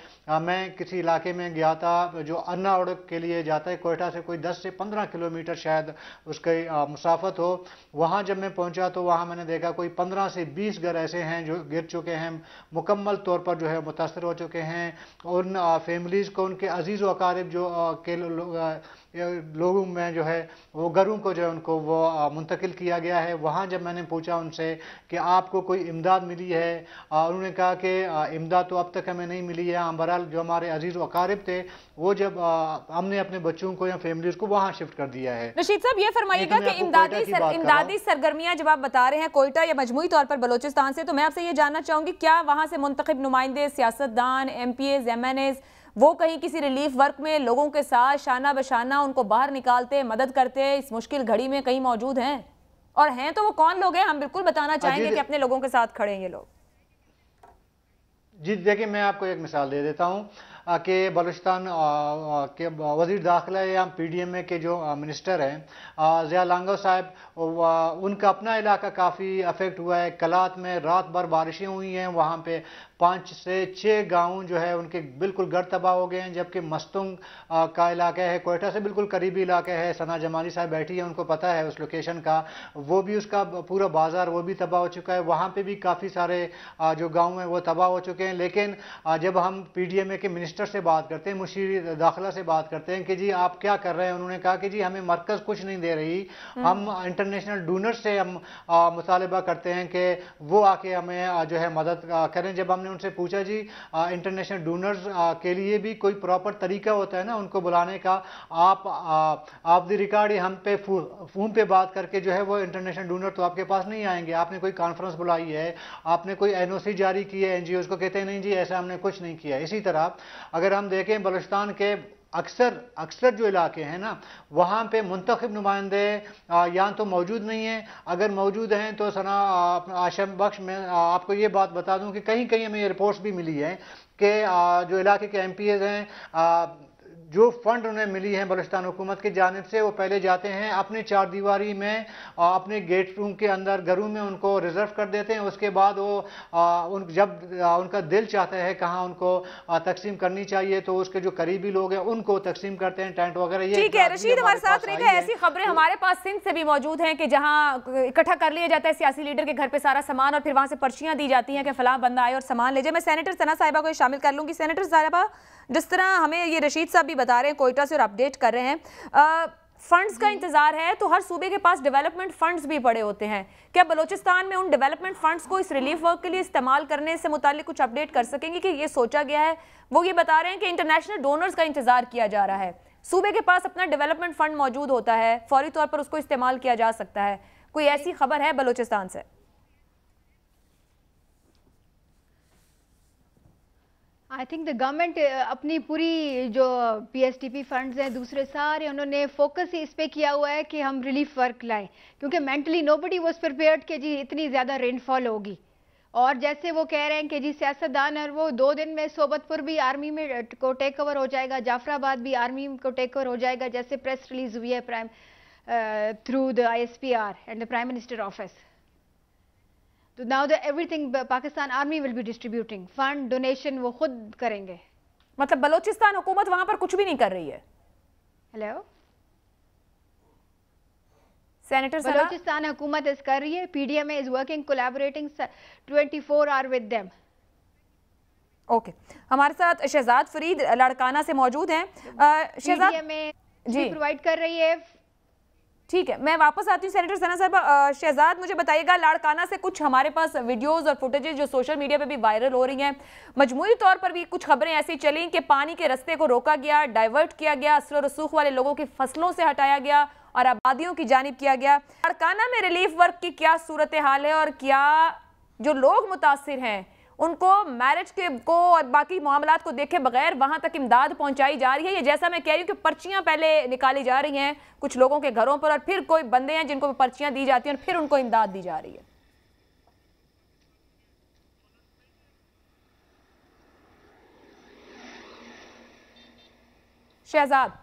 मैं किसी इलाके में गया था जो अन्ना उड़क के लिए जाता है, कोयटा से कोई 10 से 15 किलोमीटर शायद उसकी मुसाफत हो। वहाँ जब मैं पहुँचा तो वहाँ मैंने देखा कोई 15 से 20 घर ऐसे हैं जो गिर चुके हैं, मुकम्मल तौर पर जो है मुतासर हो चुके हैं। उन फैमिलीज़ को, उनके अजीज़ व अकारिब जो के लोगों में जो है वो घरों को जो है उनको वो मुंतकिल किया गया है। वहाँ जब मैंने पूछा उनसे कि आपको कोई इमदाद मिली है, उन्होंने कहा कि इमदाद तो अब तक हमें नहीं मिली है। बहरहाल जो हमारे अजीज़ व अकारिब थे वो जब हमने अपने बच्चों को या फैमिलीज़ को वहाँ शिफ्ट कर दिया है। रशीद साहब, ये फरमाइएगा कि इमदादी सरगर्मियाँ जब आप बता रहे हैं कोयटा या मजमूई तौर पर बलूचिस्तान से, तो मैं आपसे ये जानना चाहूँगी क्या वहाँ से मुंतखब नुमाइंदे, सियासतदान, MPAs, MNAs वो कहीं किसी रिलीफ वर्क में लोगों के साथ शाना बशाना उनको बाहर निकालते, मदद करते इस मुश्किल घड़ी में कहीं मौजूद हैं? और हैं तो वो कौन लोग हैं? हम बिल्कुल बताना चाहेंगे कि अपने लोगों के साथ खड़े हैं ये लोग। जी देखिए, मैं आपको एक मिसाल दे देता हूँ कि बलूचिस्तान के वज़ीर दाखिला या PDMA के जो मिनिस्टर हैं ज़िया लांगो साहब, उनका अपना इलाका काफ़ी अफेक्ट हुआ है। कलात में रात भर बारिशें हुई हैं, वहाँ पे 5 से 6 गांव जो है उनके बिल्कुल घर तबाह हो गए हैं। जबकि मस्तुंग का इलाका है, कोयटा से बिल्कुल करीबी इलाका है, सना जमाली साहब बैठी है, उनको पता है उस लोकेशन का, वो भी उसका पूरा बाजार वो भी तबाह हो चुका है। वहाँ पे भी काफ़ी सारे जो गाँव हैं वो तबाह हो चुके हैं। लेकिन जब हम PDMA के मिनिस्टर से बात करते हैं, मुशीर दाखिला से बात करते हैं कि जी आप क्या कर रहे हैं, उन्होंने कहा कि जी हमें मरकज़ कुछ नहीं दे रही, हम इंटरनेशनल डोनर से हम मुतालबा करते हैं कि वो आके हमें जो है मदद करें। जब हमने उनसे पूछा जी इंटरनेशनल डोनर्स के लिए भी कोई प्रॉपर तरीका होता है ना उनको बुलाने का, आप द रिकॉर्ड हम पे फोन पे बात करके जो है वो इंटरनेशनल डोनर तो आपके पास नहीं आएंगे। आपने कोई कॉन्फ्रेंस बुलाई है, आपने कोई एनओसी जारी की है एनजीओ को, कहते हैं नहीं जी ऐसा हमने कुछ नहीं किया। इसी तरह अगर हम देखें बलूचिस्तान के अक्सर जो इलाके हैं ना वहाँ पे मुंतखब नुमाइंदे या तो मौजूद नहीं हैं, अगर मौजूद हैं तो सना आयशा बख्श में आपको ये बात बता दूं कि कहीं कहीं हमें ये रिपोर्ट्स भी मिली है कि जो इलाके के एमपीएज हैं जो फंड उन्हें मिली है बलूचिस्तान हुकूमत की जानिब से, वो पहले जाते हैं अपने चार दीवारी में अपने गेट रूम के अंदर घरों में उनको रिजर्व कर देते हैं। उसके बाद वो जब उनका दिल चाहता है कहाँ उनको तकसीम करनी चाहिए तो उसके जो करीबी लोग हैं उनको तकसीम करते हैं टेंट वगैरह। ये ठीक है रशीद, हमारे साथ रहेगा। ऐसी खबरें हमारे पास सिंध से भी मौजूद हैं कि जहां इकट्ठा कर लिया जाता है सियासी लीडर के घर पे सारा सामान और फिर वहां से पर्चियां दी जाती हैं कि फलां बंदा आए और सामान ले जाए। मैं सेनेटर सना साहिबा को शामिल कर लूंगी। सेनेटर साहिबा, जिस तरह हमें ये रशीद साहब भी बता रहे हैं कोयटा से और अपडेट कर रहे हैं, फंड्स का इंतजार है तो हर सूबे के पास डेवलपमेंट फंड्स भी पड़े होते हैं। क्या बलूचिस्तान में उन डेवलपमेंट फंड्स को इस रिलीफ वर्क के लिए इस्तेमाल करने से मुतालिक कुछ अपडेट कर सकेंगे कि ये सोचा गया है? वो ये बता रहे हैं कि इंटरनेशनल डोनर्स का इंतजार किया जा रहा है। सूबे के पास अपना डेवलपमेंट फंड मौजूद होता है, फौरी तौर पर उसको इस्तेमाल किया जा सकता है। कोई ऐसी खबर है बलूचिस्तान से? आई थिंक द गवर्नमेंट अपनी पूरी जो पीएसटीपी फंड्स हैं दूसरे सारे उन्होंने फोकस ही इस पे किया हुआ है कि हम रिलीफ वर्क लाएं, क्योंकि मेंटली नोबडी वाज प्रिपेयर्ड कि जी इतनी ज़्यादा रेनफॉल होगी। और जैसे वो कह रहे हैं कि जी सियासतदान और वो 2 दिन में सोबतपुर भी आर्मी में को टेक ओवर हो जाएगा, जाफराबाद भी आर्मी को टेक ओवर हो जाएगा, जैसे प्रेस रिलीज हुई है prime through the ISPR and the prime minister office. तो now the everything Pakistan army will be distributing fund donation, वो खुद करेंगे। मतलब बलूचिस्तान हुकूमत वहां पर कुछ भी नहीं कर रही है? हेलो सेनेटर सना, बलूचिस्तान हुकूमत इस कर रही है, PDMA is working collaborating 24 hour with them. Okay, हमारे साथ शहजाद फरीद लाड़काना से मौजूद हैं। शहजाद PDMA जी प्रोवाइड कर रही है। ठीक है, मैं वापस आती हूँ सेनेटर सना साहब। शहजाद मुझे बताइएगा, लाड़काना से कुछ हमारे पास वीडियोस और फुटेजेस जो सोशल मीडिया पे भी वायरल हो रही हैं, मजमूई तौर पर भी कुछ खबरें ऐसी चली कि पानी के रास्ते को रोका गया, डाइवर्ट किया गया, असर और रसूख वाले लोगों की फसलों से हटाया गया और आबादियों की जानिब किया गया। लाड़काना में रिलीफ वर्क की क्या सूरत हाल है और क्या जो लोग मुतासिर हैं उनको मैरिज के को और बाकी मामलात को देखे बगैर वहां तक इमदाद पहुंचाई जा रही है? ये जैसा मैं कह रही हूँ कि पर्चियां पहले निकाली जा रही हैं कुछ लोगों के घरों पर और फिर कोई बंदे हैं जिनको पर्चियां दी जाती हैं और फिर उनको इमदाद दी जा रही है। शहजाद,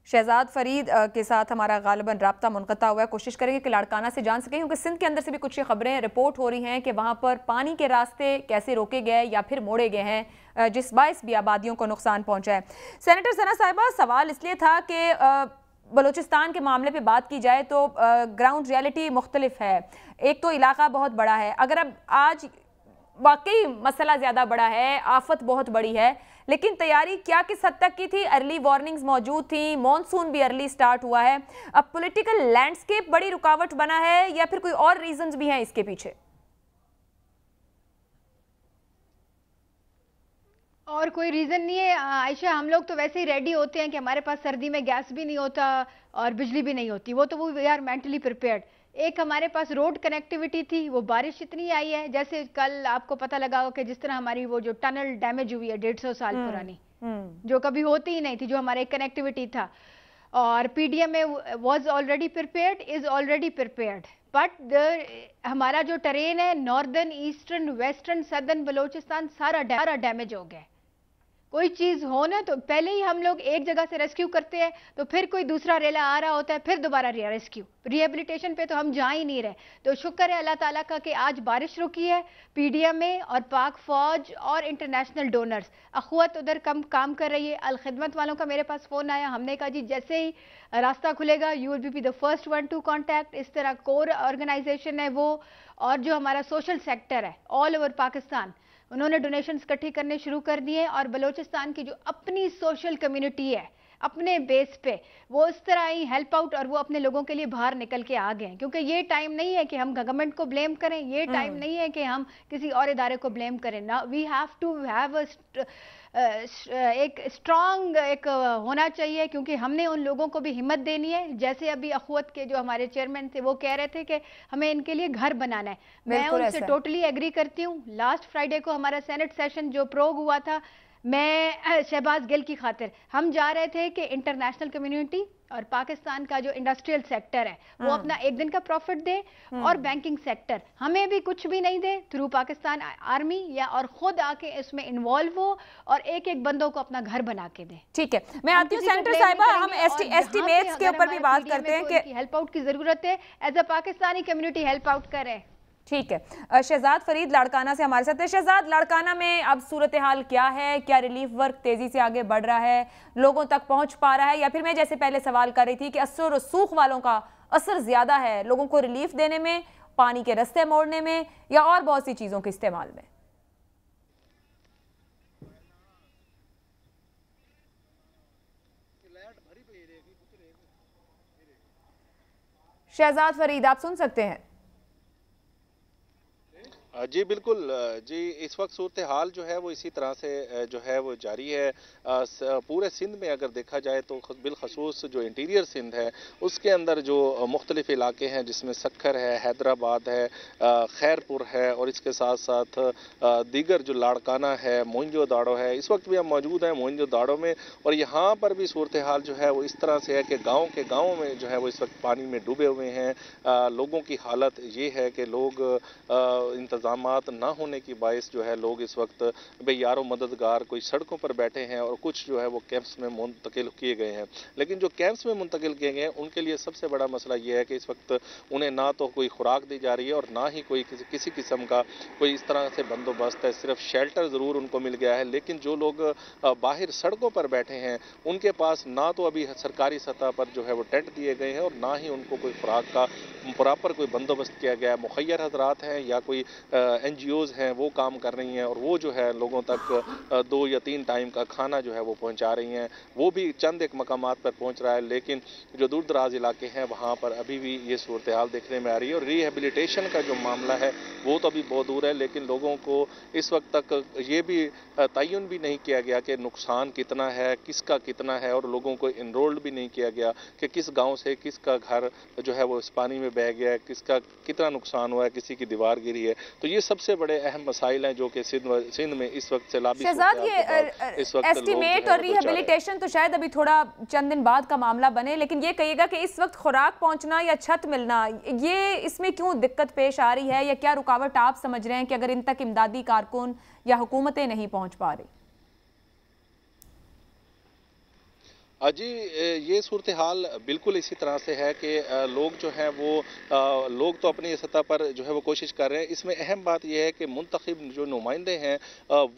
शहजाद फरीद के साथ हमारा गालिबन राब्ता मुनक़ता हुआ है। कोशिश करेंगे कि लाड़काना से जान सकें, क्योंकि सिंध के अंदर से भी कुछ ये खबरें रिपोर्ट हो रही हैं कि वहाँ पर पानी के रास्ते कैसे रोके गए या फिर मोड़े गए हैं, जिस बाइस भी आबादियों को नुकसान पहुँचा है। सेनेटर सना साहिबा, सवाल इसलिए था कि बलूचिस्तान के मामले पे बात की जाए तो ग्राउंड रियलिटी मुख्तलिफ है। एक तो इलाका बहुत बड़ा है, अगर अब आज वाकई मसला ज़्यादा बड़ा है, आफत बहुत बड़ी है, लेकिन तैयारी क्या किस हद तक की थी? अर्ली वार्निंग्स मौजूद थी, मॉनसून भी अर्ली स्टार्ट हुआ है, अब पॉलिटिकल लैंडस्केप बड़ी रुकावट बना है या फिर कोई और रीजंस भी हैं इसके पीछे? और कोई रीजन नहीं है आयशा, हम लोग तो वैसे ही रेडी होते हैं कि हमारे पास सर्दी में गैस भी नहीं होता और बिजली भी नहीं होती, वो तो वो वी आर मेंटली प्रिपेयर्ड। एक हमारे पास रोड कनेक्टिविटी थी, वो बारिश इतनी आई है, जैसे कल आपको पता लगा हो कि जिस तरह हमारी वो जो टनल डैमेज हुई है 150 साल पुरानी, जो कभी होती ही नहीं थी, जो हमारे कनेक्टिविटी था। और PDMA was already prepared, is already prepared, but हमारा जो टेरेन है northern, eastern, western, southern Balochistan सारा डैमेज हो गया। कोई चीज हो ना तो पहले ही हम लोग एक जगह से रेस्क्यू करते हैं, तो फिर कोई दूसरा रेला आ रहा होता है, फिर दोबारा रेस्क्यू, रिहेबिलिटेशन पे तो हम जा ही नहीं रहे। तो शुक्र है अल्लाह ताला का कि आज बारिश रुकी है। PDMA और पाक फौज और इंटरनेशनल डोनर्स अखुवत उधर कम काम कर रही है। अल खिदमत वालों का मेरे पास फोन आया, हमने कहा जी जैसे ही रास्ता खुलेगा you will be the first one two contact. इस तरह कोर ऑर्गेनाइजेशन है वो, और जो हमारा सोशल सेक्टर है ऑल ओवर पाकिस्तान, उन्होंने डोनेशंस इकट्ठी करने शुरू कर दिए। और बलूचिस्तान की जो अपनी सोशल कम्युनिटी है, अपने बेस पे वो इस तरह ही हेल्प आउट और वो अपने लोगों के लिए बाहर निकल के आ गए हैं, क्योंकि ये टाइम नहीं है कि हम गवर्नमेंट को ब्लेम करें, ये टाइम नहीं है कि हम किसी और इदारे को ब्लेम करें ना। वी हैव टू हैव एक स्ट्रांग एक होना चाहिए, क्योंकि हमने उन लोगों को भी हिम्मत देनी है। जैसे अभी अखवत के जो हमारे चेयरमैन थे वो कह रहे थे कि हमें इनके लिए घर बनाना है, मैं उनसे टोटली एग्री करती हूँ। लास्ट फ्राइडे को हमारा सेनेट सेशन जो प्रोग हुआ था, मैं शहबाज गिल की खातिर हम जा रहे थे कि इंटरनेशनल कम्युनिटी और पाकिस्तान का जो इंडस्ट्रियल सेक्टर है वो अपना एक दिन का प्रॉफिट दे और बैंकिंग सेक्टर हमें भी कुछ भी नहीं दे थ्रू पाकिस्तान आर्मी, या और खुद आके इसमें इन्वॉल्व हो और एक एक बंदों को अपना घर बना के दे। ठीक है, मैं आती हूँ सेनेटर साहिबा, हम एस्टिमेट्स के ऊपर भी बात करते हैं कि हेल्प आउट की जरूरत है, as a Pakistani community help out करें। ठीक है, शहजाद फरीद लाड़काना से हमारे साथ है। शहजाद, लाड़काना में अब सूरत हाल क्या है? क्या रिलीफ वर्क तेजी से आगे बढ़ रहा है, लोगों तक पहुंच पा रहा है, या फिर मैं जैसे पहले सवाल कर रही थी कि असर और सूख वालों का असर ज्यादा है लोगों को रिलीफ देने में, पानी के रास्ते मोड़ने में, या और बहुत सी चीजों के इस्तेमाल में? शहजाद फरीद, आप सुन सकते हैं? जी बिल्कुल जी, इस वक्त सूरत हाल जो है वो इसी तरह से जो है वो जारी है। पूरे सिंध में अगर देखा जाए तो बिलखसूस जो इंटीरियर सिंध है उसके अंदर जो मुख्तलिफ इलाके हैं जिसमें सक्खर है, हैदराबाद है, खैरपुर है और इसके साथ साथ दीगर जो लाड़काना है, मोइंजो दाड़ो है, इस वक्त भी हम मौजूद हैं मोइंजो दाड़ो में। और यहाँ पर भी सूरत हाल जो है वो इस तरह से है कि गाँव में जो है वो इस वक्त पानी में डूबे हुए हैं। लोगों की हालत ये है कि लोग इंतजामात ना होने की बायस जो है लोग इस वक्त बेयारो मददगार कोई सड़कों पर बैठे हैं और कुछ जो है वो कैंप्स में मुंतकिल किए गए हैं। लेकिन जो कैंप्स में मुंतकिल किए गए हैं उनके लिए सबसे बड़ा मसला ये है कि इस वक्त उन्हें ना तो कोई खुराक दी जा रही है और ना ही कोई किसी किस्म का कोई इस तरह से बंदोबस्त है। सिर्फ शेल्टर ज़रूर उनको मिल गया है, लेकिन जो लोग बाहर सड़कों पर बैठे हैं उनके पास ना तो अभी सरकारी सतह पर जो है वो टेंट दिए गए हैं और ना ही उनको कोई खुराक का प्रॉपर कोई बंदोबस्त किया गया है। मुखैर हजरात हैं या कोई NGOs हैं वो काम कर रही हैं और वो जो है लोगों तक 2 या 3 टाइम का खाना जो है वो पहुंचा रही हैं। वो भी चंद एक मकामात पर पहुंच रहा है, लेकिन जो दूर दराज इलाके हैं वहाँ पर अभी भी ये सूरत हाल देखने में आ रही है। और रिहेबिलिटेशन का जो मामला है वो तो अभी बहुत दूर है, लेकिन लोगों को इस वक्त तक ये भी तयन भी नहीं किया गया कि नुकसान कितना है, किसका कितना है, और लोगों को इनरोल्ड भी नहीं किया गया कि किस गाँव से किसका घर जो है वो इस पानी में बह गया है, किसका कितना नुकसान हुआ है, किसी की दीवार गिरी है। तो ये सबसे बड़े अहम मसाइल हैं जो कि सिंध में इस वक्त सैलाबी शहजाद, ये एस्टिमेट और रिहेबिलिटेशन तो शायद अभी थोड़ा चंद दिन बाद का मामला बने, लेकिन ये कहिएगा कि इस वक्त खुराक पहुंचना या छत मिलना, ये इसमें क्यों दिक्कत पेश आ रही है, या क्या रुकावट आप समझ रहे हैं कि अगर इन तक इमदादी कारकुन या हुकूमतें नहीं पहुंच पा रही? जी ये सूरत हाल बिल्कुल इसी तरह से है कि लोग जो हैं वो लोग तो अपनी सतह पर जो है वो कोशिश कर रहे हैं। इसमें अहम बात यह है कि मुंतखब जो नुमाइंदे हैं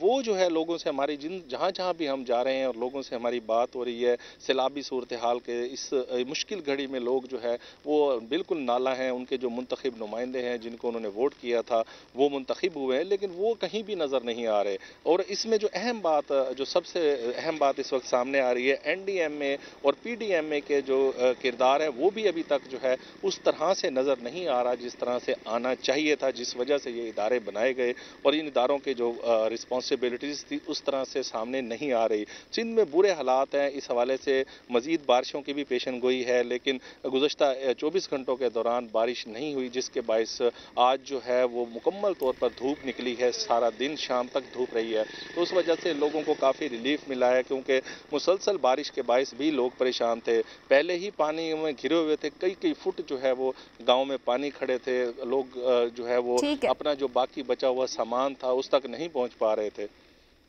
वो जो है लोगों से हमारी जहाँ जहाँ भी हम जा रहे हैं और लोगों से हमारी बात हो रही है सैलाबी सूरत हाल के इस मुश्किल घड़ी में, लोग जो है वो बिल्कुल नाला हैं। उनके जो मुंतखब नुमाइंदे हैं जिनको उन्होंने वोट किया था वो मुंतखब हुए हैं, लेकिन वो कहीं भी नज़र नहीं आ रहे। और इसमें जो अहम बात, जो सबसे अहम बात इस वक्त सामने आ रही है, NDMA और PDMA के जो किरदार है वो भी अभी तक जो है उस तरह से नज़र नहीं आ रहा जिस तरह से आना चाहिए था, जिस वजह से ये इदारे बनाए गए। और इन इदारों के जो रिस्पॉन्सिबिलिटीज़ थी उस तरह से सामने नहीं आ रही। सिंध में बुरे हालात हैं, इस हवाले से मज़ीद बारिशों की भी पेशन गोई है, लेकिन गुज़श्ता 24 घंटों के दौरान बारिश नहीं हुई, जिसके बायस आज जो है वो मुकम्मल तौर पर धूप निकली है, सारा दिन शाम तक धूप रही है। तो उस वजह से लोगों को काफ़ी रिलीफ मिला है, क्योंकि मुसलसल बारिश के बायस भी लोग परेशान थे। पहले ही पानी में घिरे हुए थे, कई फुट जो है वो गांव में पानी खड़े थे। लोग जो है वो अपना जो बाकी बचा हुआ सामान था उस तक नहीं पहुंच पा रहे थे।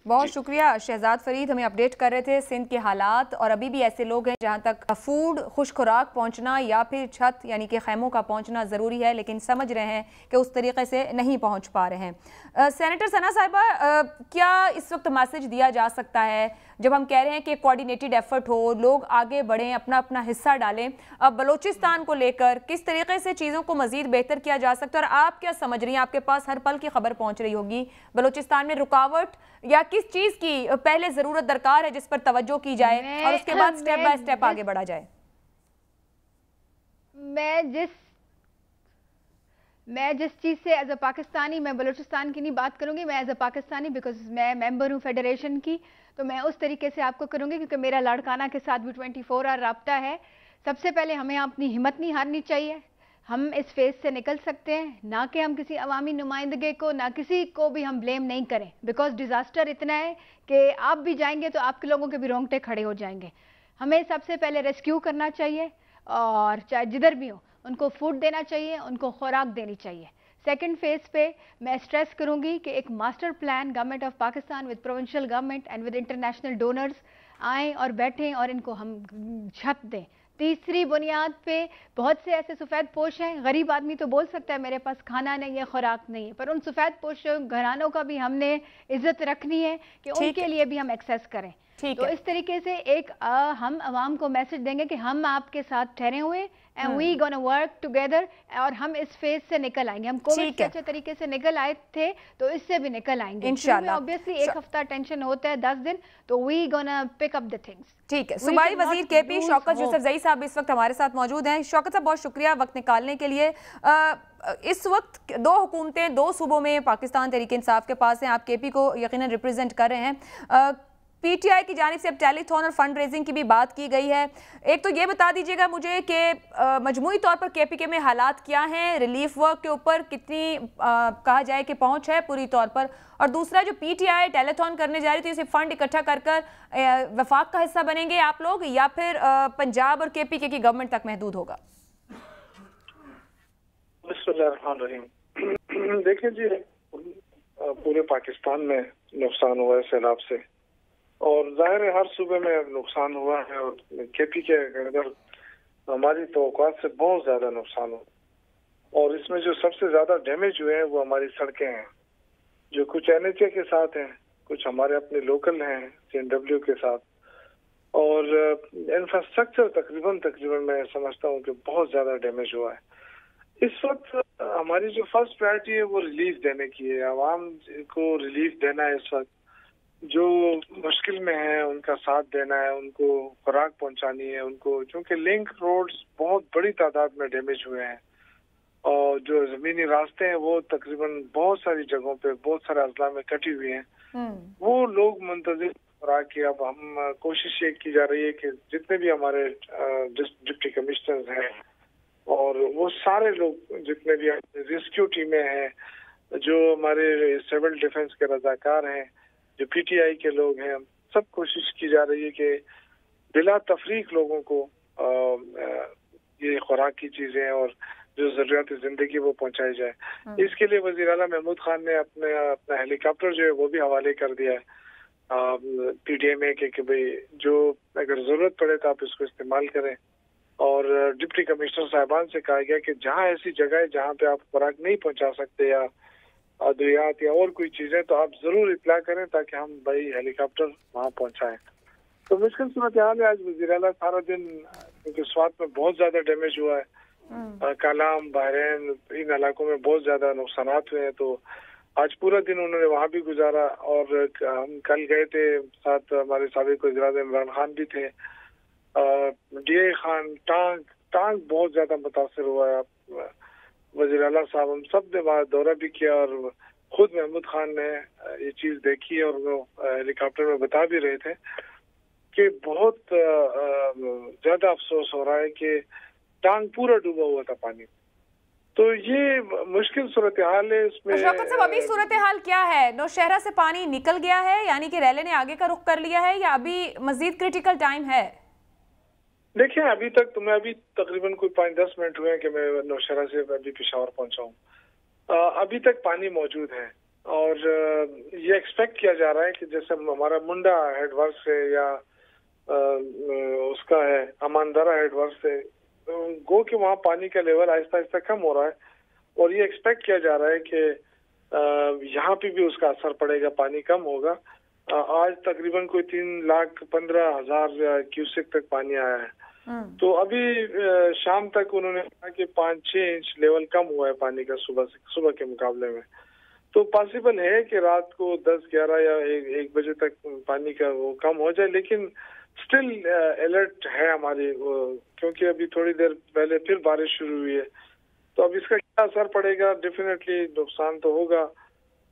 बहुत शुक्रिया शहजाद फरीद, हमें अपडेट कर रहे थे सिंध के हालात। और अभी भी ऐसे लोग हैं जहां तक फूड, खुश खुराक पहुंचना या फिर छत यानी कि खैमों का पहुंचना ज़रूरी है, लेकिन समझ रहे हैं कि उस तरीके से नहीं पहुंच पा रहे हैं। सेनेटर सना साहिबा, क्या इस वक्त मैसेज दिया जा सकता है जब हम कह रहे हैं कि कोऑर्डिनेटेड एफर्ट हो, लोग आगे बढ़ें, अपना अपना हिस्सा डालें, अब बलूचिस्तान को लेकर किस तरीके से चीज़ों को मजीद बेहतर किया जा सकता है और आप क्या समझ रही हैं? आपके पास हर पल की खबर पहुंच रही होगी, बलूचिस्तान में रुकावट या किस चीज़ की पहले ज़रूरत दरकार है जिस पर तवज्जो की जाए और उसके बाद स्टेप बाय स्टेप आगे बढ़ा जाए? मैं जिस चीज़ से एज अ पाकिस्तानी, मैं बलूचिस्तान की नहीं बात करूंगी, मैं एज अ पाकिस्तानी बिकॉज मैं मेंबर हूं फेडरेशन की, तो मैं उस तरीके से आपको करूंगी क्योंकि मेरा लाड़काना के साथ भी 24 आवर राब्ता है। सबसे पहले हमें अपनी हिम्मत नहीं हारनी चाहिए। हम इस फेज से निकल सकते हैं, ना कि हम किसी अवामी नुमाइंदगी को, ना किसी को भी हम ब्लेम नहीं करें, बिकॉज डिज़ास्टर इतना है कि आप भी जाएंगे तो आपके लोगों के भी रोंगटे खड़े हो जाएंगे। हमें सबसे पहले रेस्क्यू करना चाहिए और चाहे जिधर भी हो उनको फूड देना चाहिए, उनको खुराक देनी चाहिए। सेकंड फेज पे मैं स्ट्रेस करूंगी कि एक master plan government of Pakistan with provincial government and with international donors आएँ और बैठें और इनको हम छत दें। तीसरी बुनियाद पे बहुत से ऐसे सफ़ेद पोश हैं, गरीब आदमी तो बोल सकता है मेरे पास खाना नहीं है, खुराक नहीं है, पर उन सफ़ेद पोश घरानों का भी हमने इज्जत रखनी है कि उनके लिए भी हम एक्सेस करें। तो इस तरीके से एक हम अवाम को मैसेज देंगे कि हम आपके साथ ठहरे हुए and we gonna work together और हम इस फेज से निकल आएंगे। हम कोविड से अच्छे तरीके से निकल आए थे तो इससे भी निकल आएंगे इंशाल्लाह। ऑब्वियसली एक हफ्ता टेंशन होता है, 10 दिन, तो we gonna pick up the things. ठीक है, सूबाई वजीर केपी शौकत यूसुफजई साहब इस वक्त हमारे साथ मौजूद हैं। शौकत साहब बहुत शुक्रिया वक्त निकालने के लिए। इस वक्त दो हुकूमतें दो सूबों में पाकिस्तान तहरीक इंसाफ के पास हैं, आप केपी को यकीनन रिप्रेजेंट कर रहे हैं। पीटीआई की जानिब से अब टेलीथॉन और फंड रेजिंग की भी बात की गई है। एक तो ये बता दीजिएगा मुझे कि मजमूई तौर पर केपीके में हालात क्या हैं, रिलीफ वर्क के ऊपर कितनी कहा जाए कि पहुंच है पूरी तौर पर, और दूसरा जो पीटीआई टेलीथॉन करने जा रही थी उसे फंड इकट्ठा कर कर वफाक का हिस्सा बनेंगे आप लोग या फिर पंजाब और केपीके की गवर्नमेंट तक महदूद होगा? देखिए जी, पूरे पाकिस्तान में नुकसान हुआ है सैलाब से और जाहिर है हर सूबे में नुकसान हुआ है और केपी के अंदर हमारी तवक्कुआत से बहुत ज्यादा नुकसान हुआ और इसमें जो सबसे ज्यादा डैमेज हुए हैं वो हमारी सड़कें हैं, जो कुछ एनएचए के साथ हैं, कुछ हमारे अपने लोकल हैं CNW के साथ, और इंफ्रास्ट्रक्चर तकरीबन मैं समझता हूँ कि बहुत ज्यादा डैमेज हुआ है। इस वक्त हमारी जो फर्स्ट प्रायोरिटी है वो रिलीफ देने की है, आवाम को रिलीफ देना है। इस वक्त जो मुश्किल में है उनका साथ देना है, उनको खुराक पहुंचानी है, उनको, क्योंकि लिंक रोड्स बहुत बड़ी तादाद में डैमेज हुए हैं और जो जमीनी रास्ते हैं वो तकरीबन बहुत सारी जगहों पे बहुत सारे अजला में कटी हुई हैं। वो लोग मुंतजिर खुराक की, अब हम कोशिश ये की जा रही है कि जितने भी हमारे डिप्टी कमिश्नर हैं और वो सारे लोग जितने भी रेस्क्यू टीमें हैं, जो हमारे सिविल डिफेंस के रजाकार हैं, जो पीटीआई के लोग हैं, सब कोशिश की जा रही है कि बिला तफरीक लोगों को ये खुराक की चीजें और जो जरूरियात जिंदगी वो पहुंचाई जाए। इसके लिए वजीर आला महमूद खान ने अपना हेलीकॉप्टर जो है वो भी हवाले कर दिया है पीडीएमए के कि भाई जो अगर जरूरत पड़े तो आप इसको इस्तेमाल करें। और डिप्टी कमिश्नर साहिबान से कहा गया कि जहाँ ऐसी जगह है जहाँ पे आप खुराक नहीं पहुंचा सकते या अद्वियात या और कोई चीजें, तो आप जरूर इत्तला करें ताकि हम भाई हेलीकॉप्टर वहाँ पहुंचाएं। तो मुश्किल सूरत हाल है। आज वज़ीर आला सारा दिन, क्योंकि स्वात में बहुत ज्यादा डैमेज हुआ है, कालाम, बहरैन, इन इलाकों में बहुत ज्यादा नुकसान हुए हैं, तो आज पूरा दिन उन्होंने वहाँ भी गुजारा। और हम कल गए थे, साथ हमारे साबिक वज़ीर-ए-आज़म इमरान खान भी थे, DI खान, टांग बहुत ज्यादा मुतासर हुआ है। वज़ीर आला साहब, हम सब ने वहाँ दौरा भी किया और खुद महमूद खान ने ये चीज देखी और वो हेलीकॉप्टर में बता भी रहे थे कि बहुत ज्यादा अफसोस हो रहा है कि टांग पूरा डूबा हुआ था पानी। तो ये मुश्किल सूरत हाल है। इसमें शौकत साहब, अभी सूरत हाल क्या है? नौशहरा से पानी निकल गया है, यानी कि रैले ने आगे का रुख कर लिया है, या अभी मजीद क्रिटिकल टाइम है? देखिए, अभी तक तो मैं अभी तकरीबन कोई 5-10 मिनट हुए हैं कि मैं नौशहरा से अभी पेशावर पहुंचा हूँ। अभी तक पानी मौजूद है और ये एक्सपेक्ट किया जा रहा है कि जैसे हमारा मुंडा हेडवर्क से या उसका है अमानदारा हेडवर्क से गो कि वहाँ पानी का लेवल आहिस्ता आहिस्ता कम हो रहा है और ये एक्सपेक्ट किया जा रहा है कि यहाँ पे भी उसका असर पड़ेगा, पानी कम होगा। आज तकरीबन कोई 3,15,000 क्यूसेक तक पानी आया है। तो अभी शाम तक उन्होंने कहा कि 5-6 इंच लेवल कम हुआ है पानी का सुबह के मुकाबले में। तो पॉसिबल है कि रात को 10-11 या 1 बजे तक पानी का वो कम हो जाए, लेकिन स्टिल अलर्ट है हमारी, क्योंकि अभी थोड़ी देर पहले फिर बारिश शुरू हुई है। तो अब इसका क्या असर पड़ेगा, डेफिनेटली नुकसान तो होगा।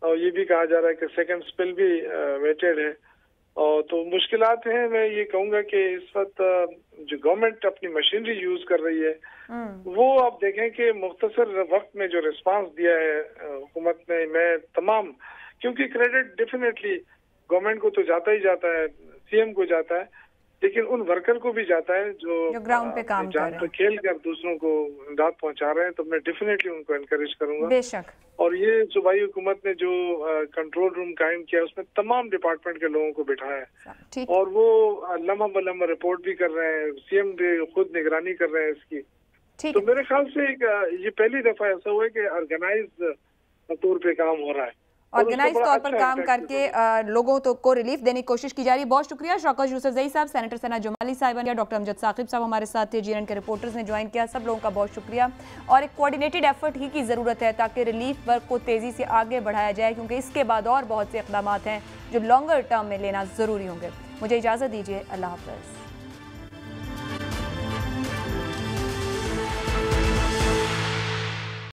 और ये भी कहा जा रहा है कि सेकंड स्पेल भी वेटेड है, और तो मुश्किलात हैं। मैं ये कहूँगा कि इस वक्त जो गवर्नमेंट अपनी मशीनरी यूज कर रही है, वो आप देखें कि मुख्तसर वक्त में जो रिस्पांस दिया है हुकूमत ने, मैं तमाम, क्योंकि क्रेडिट डेफिनेटली गवर्नमेंट को तो जाता ही जाता है, सीएम को जाता है, लेकिन उन वर्कर को भी जाता है जो ग्राउंड पे काम कर रहे हैं, खेल कर दूसरों को इमदाद पहुंचा रहे हैं। तो मैं डेफिनेटली उनको एनकरेज करूंगा। बेशक। और ये सूबाई हुकूमत ने जो कंट्रोल रूम कायम किया, उसमें तमाम डिपार्टमेंट के लोगों को बिठाया है, और वो लम्हा बलम्हा रिपोर्ट भी कर रहे हैं, सीएम भी खुद निगरानी कर रहे हैं इसकी। तो मेरे ख्याल से ये पहली दफा ऐसा हुआ है कि ऑर्गेनाइज तौर पे काम हो रहा है, ऑर्गेनाइज तौर पर काम करके लोगों को रिलीफ देने की कोशिश की जा रही है। बहुत शुक्रिया शौकत यूसुफजई साहब, सेनेटर सना जुमाली साहिबा, डॉक्टर अमजद साकिब साहब हमारे साथ थे, जीएनएन के रिपोर्टर्स ने ज्वाइन किया। सब लोगों का बहुत शुक्रिया। और एक कोऑर्डिनेटेड एफर्ट ही की ज़रूरत है ताकि रिलीफ वर्क को तेज़ी से आगे बढ़ाया जाए, क्योंकि इसके बाद और बहुत से इक़दाम हैं जो लॉन्गर टर्म में लेना ज़रूरी होंगे। मुझे इजाज़त दीजिए, अल्लाह हाफ़िज़।